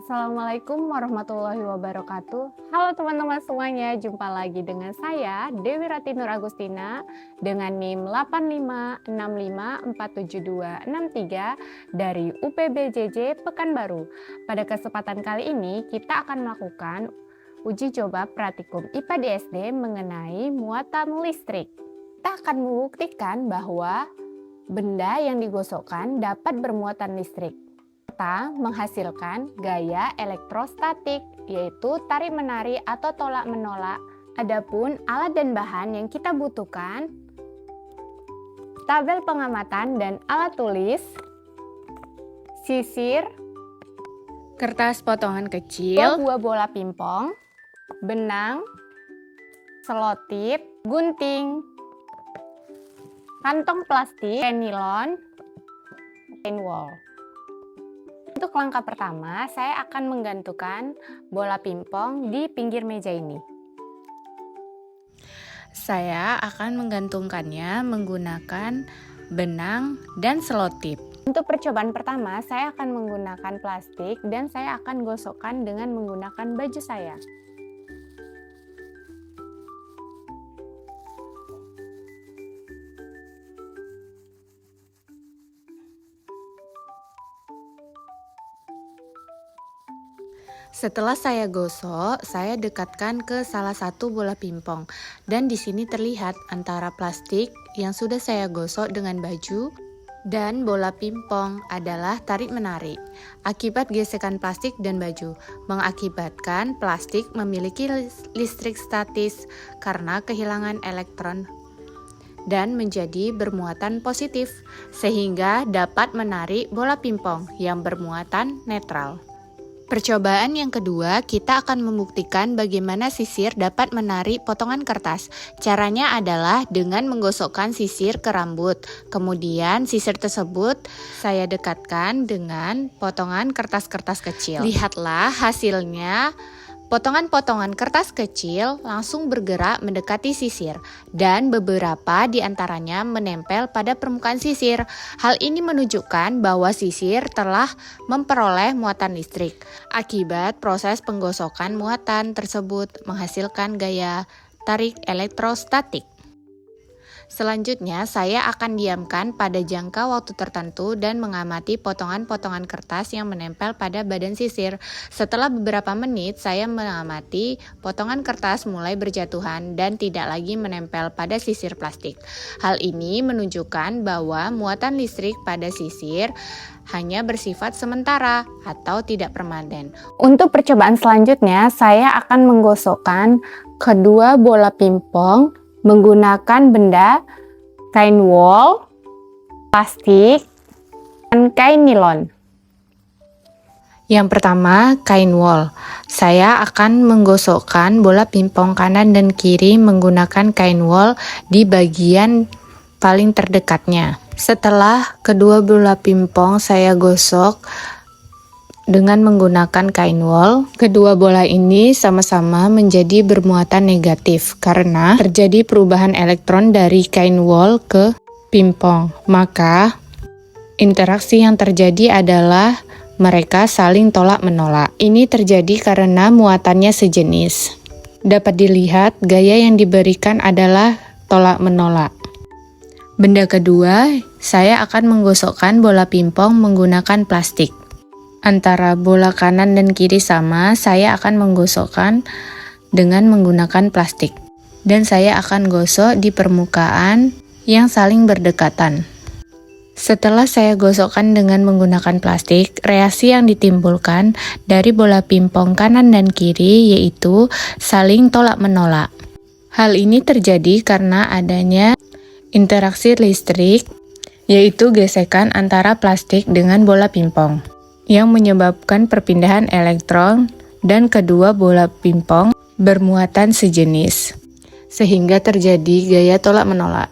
Assalamualaikum warahmatullahi wabarakatuh. Halo teman-teman semuanya, jumpa lagi dengan saya Dewi Rati Nur Agustina dengan NIM 856547263 dari UPBJJ Pekanbaru. Pada kesempatan kali ini kita akan melakukan uji coba praktikum IPA di SD mengenai muatan listrik. Kita akan membuktikan bahwa benda yang digosokkan dapat bermuatan listrik serta menghasilkan gaya elektrostatik, yaitu tarik-menarik atau tolak-menolak. Adapun alat dan bahan yang kita butuhkan, tabel pengamatan dan alat tulis, sisir, kertas potongan kecil, buah bola pingpong, benang, selotip, gunting, kantong plastik, nilon, kain wol. Untuk langkah pertama, saya akan menggantungkan bola pingpong di pinggir meja ini. Saya akan menggantungkannya menggunakan benang dan selotip. Untuk percobaan pertama, saya akan menggunakan plastik dan saya akan gosokkan dengan menggunakan baju saya. Setelah saya gosok, saya dekatkan ke salah satu bola pingpong dan di sini terlihat antara plastik yang sudah saya gosok dengan baju dan bola pingpong adalah tarik-menarik. Akibat gesekan plastik dan baju mengakibatkan plastik memiliki listrik statis karena kehilangan elektron dan menjadi bermuatan positif sehingga dapat menarik bola pingpong yang bermuatan netral. Percobaan yang kedua, kita akan membuktikan bagaimana sisir dapat menarik potongan kertas. Caranya adalah dengan menggosokkan sisir ke rambut. Kemudian sisir tersebut saya dekatkan dengan potongan kertas-kertas kecil. Lihatlah hasilnya. Potongan-potongan kertas kecil langsung bergerak mendekati sisir dan beberapa di antaranya menempel pada permukaan sisir. Hal ini menunjukkan bahwa sisir telah memperoleh muatan listrik. Akibat proses penggosokan muatan tersebut menghasilkan gaya tarik elektrostatik. Selanjutnya, saya akan diamkan pada jangka waktu tertentu dan mengamati potongan-potongan kertas yang menempel pada badan sisir. Setelah beberapa menit, saya mengamati potongan kertas mulai berjatuhan dan tidak lagi menempel pada sisir plastik. Hal ini menunjukkan bahwa muatan listrik pada sisir hanya bersifat sementara atau tidak permanen. Untuk percobaan selanjutnya, saya akan menggosokkan kedua bola pingpong menggunakan benda kain wol, plastik, dan kain nilon. Yang pertama, kain wol. Saya akan menggosokkan bola pingpong kanan dan kiri menggunakan kain wol di bagian paling terdekatnya. Setelah kedua bola pingpong saya gosok dengan menggunakan kain wol, kedua bola ini sama-sama menjadi bermuatan negatif karena terjadi perubahan elektron dari kain wol ke pingpong. Maka, interaksi yang terjadi adalah mereka saling tolak-menolak. Ini terjadi karena muatannya sejenis. Dapat dilihat, gaya yang diberikan adalah tolak-menolak. Benda kedua, saya akan menggosokkan bola pingpong menggunakan plastik. Antara bola kanan dan kiri sama, saya akan menggosokkan dengan menggunakan plastik. Dan saya akan gosok di permukaan yang saling berdekatan. Setelah saya gosokkan dengan menggunakan plastik, reaksi yang ditimbulkan dari bola pingpong kanan dan kiri yaitu saling tolak-menolak. Hal ini terjadi karena adanya interaksi listrik, yaitu gesekan antara plastik dengan bola pingpong, yang menyebabkan perpindahan elektron dan kedua bola pingpong bermuatan sejenis, sehingga terjadi gaya tolak-menolak.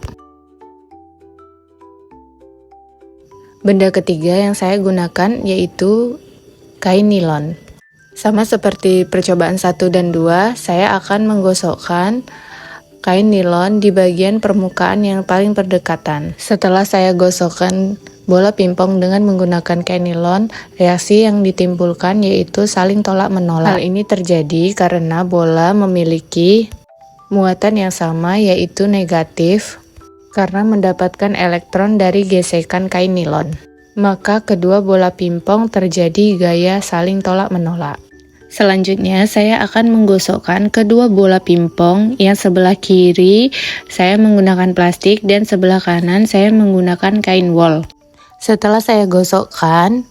Benda ketiga yang saya gunakan yaitu kain nilon. Sama seperti percobaan 1 dan 2, saya akan menggosokkan kain nilon di bagian permukaan yang paling berdekatan. Setelah saya gosokkan bola pingpong dengan menggunakan kain nilon, reaksi yang ditimbulkan yaitu saling tolak menolak. Hal ini terjadi karena bola memiliki muatan yang sama yaitu negatif karena mendapatkan elektron dari gesekan kain nilon. Maka kedua bola pingpong terjadi gaya saling tolak menolak. Selanjutnya saya akan menggosokkan kedua bola pingpong. Yang sebelah kiri saya menggunakan plastik dan sebelah kanan saya menggunakan kain wol. Setelah saya gosokkan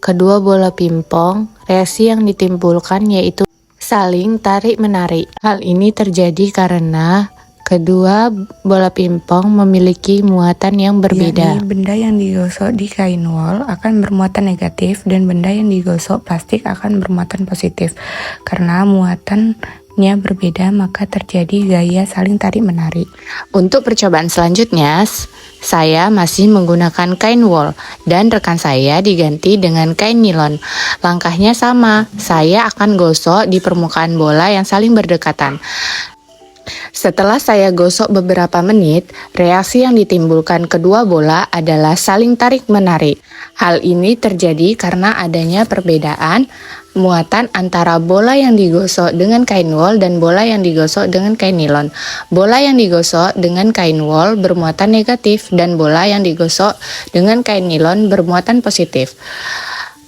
kedua bola pingpong, reaksi yang ditimbulkan yaitu saling tarik-menarik. Hal ini terjadi karena kedua bola pingpong memiliki muatan yang berbeda. Yakni benda yang digosok di kain wol akan bermuatan negatif dan benda yang digosok plastik akan bermuatan positif. Karena muatannya berbeda, maka terjadi gaya saling tarik-menarik. Untuk percobaan selanjutnya, saya masih menggunakan kain wol dan rekan saya diganti dengan kain nilon. Langkahnya sama, saya akan gosok di permukaan bola yang saling berdekatan. Setelah saya gosok beberapa menit, reaksi yang ditimbulkan kedua bola adalah saling tarik-menarik. Hal ini terjadi karena adanya perbedaan muatan antara bola yang digosok dengan kain wol dan bola yang digosok dengan kain nilon. Bola yang digosok dengan kain wol bermuatan negatif dan bola yang digosok dengan kain nilon bermuatan positif.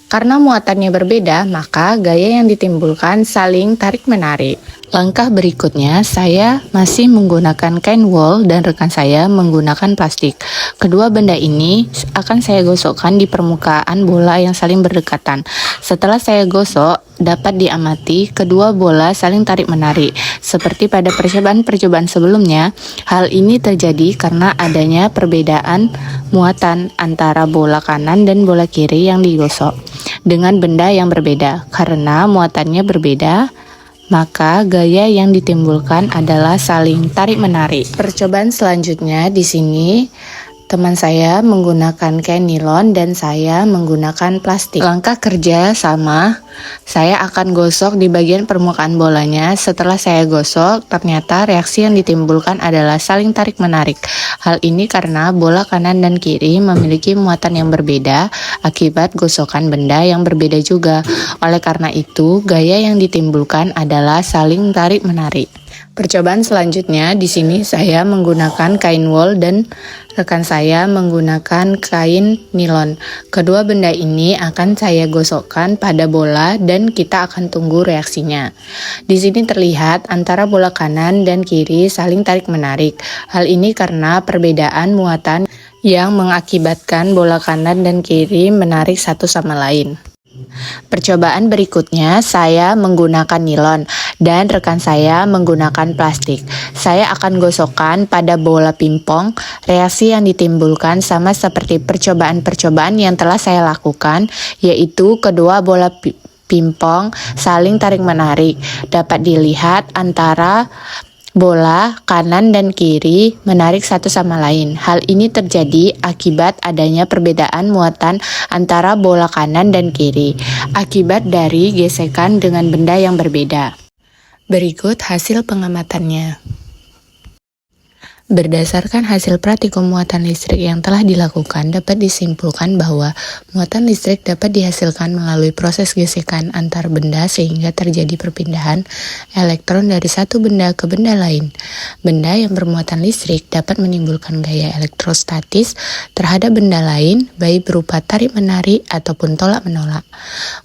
Karena muatannya berbeda, maka gaya yang ditimbulkan saling tarik-menarik. Langkah berikutnya, saya masih menggunakan kain wol dan rekan saya menggunakan plastik. Kedua benda ini akan saya gosokkan di permukaan bola yang saling berdekatan. Setelah saya gosok, dapat diamati kedua bola saling tarik-menarik. Seperti pada percobaan-percobaan sebelumnya, hal ini terjadi karena adanya perbedaan muatan antara bola kanan dan bola kiri yang digosok dengan benda yang berbeda. Karena muatannya berbeda, maka gaya yang ditimbulkan adalah saling tarik-menarik. Percobaan selanjutnya di sini teman saya menggunakan kain nilon dan saya menggunakan plastik. Langkah kerja sama, saya akan gosok di bagian permukaan bolanya. Setelah saya gosok, ternyata reaksi yang ditimbulkan adalah saling tarik-menarik. Hal ini karena bola kanan dan kiri memiliki muatan yang berbeda akibat gosokan benda yang berbeda juga. Oleh karena itu, gaya yang ditimbulkan adalah saling tarik-menarik. Percobaan selanjutnya di sini saya menggunakan kain wol dan rekan saya menggunakan kain nilon. Kedua benda ini akan saya gosokkan pada bola dan kita akan tunggu reaksinya. Di sini terlihat antara bola kanan dan kiri saling tarik-menarik. Hal ini karena perbedaan muatan yang mengakibatkan bola kanan dan kiri menarik satu sama lain. Percobaan berikutnya saya menggunakan nilon dan rekan saya menggunakan plastik. Saya akan gosokkan pada bola pingpong. Reaksi yang ditimbulkan sama seperti percobaan-percobaan yang telah saya lakukan, yaitu kedua bola pingpong saling tarik-menarik. Dapat dilihat antara bola kanan dan kiri menarik satu sama lain. Hal ini terjadi akibat adanya perbedaan muatan antara bola kanan dan kiri, akibat dari gesekan dengan benda yang berbeda. Berikut hasil pengamatannya. Berdasarkan hasil praktikum muatan listrik yang telah dilakukan, dapat disimpulkan bahwa muatan listrik dapat dihasilkan melalui proses gesekan antar benda sehingga terjadi perpindahan elektron dari satu benda ke benda lain. Benda yang bermuatan listrik dapat menimbulkan gaya elektrostatis terhadap benda lain, baik berupa tarik-menarik ataupun tolak-menolak.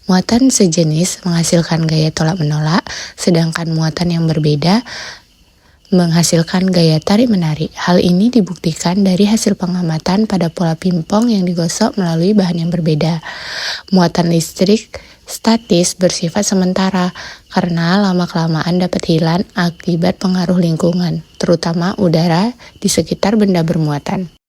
Muatan sejenis menghasilkan gaya tolak-menolak, sedangkan muatan yang berbeda menghasilkan gaya tarik-menarik. Hal ini dibuktikan dari hasil pengamatan pada pola pingpong yang digosok melalui bahan yang berbeda. Muatan listrik statis bersifat sementara karena lama-kelamaan dapat hilang akibat pengaruh lingkungan, terutama udara di sekitar benda bermuatan.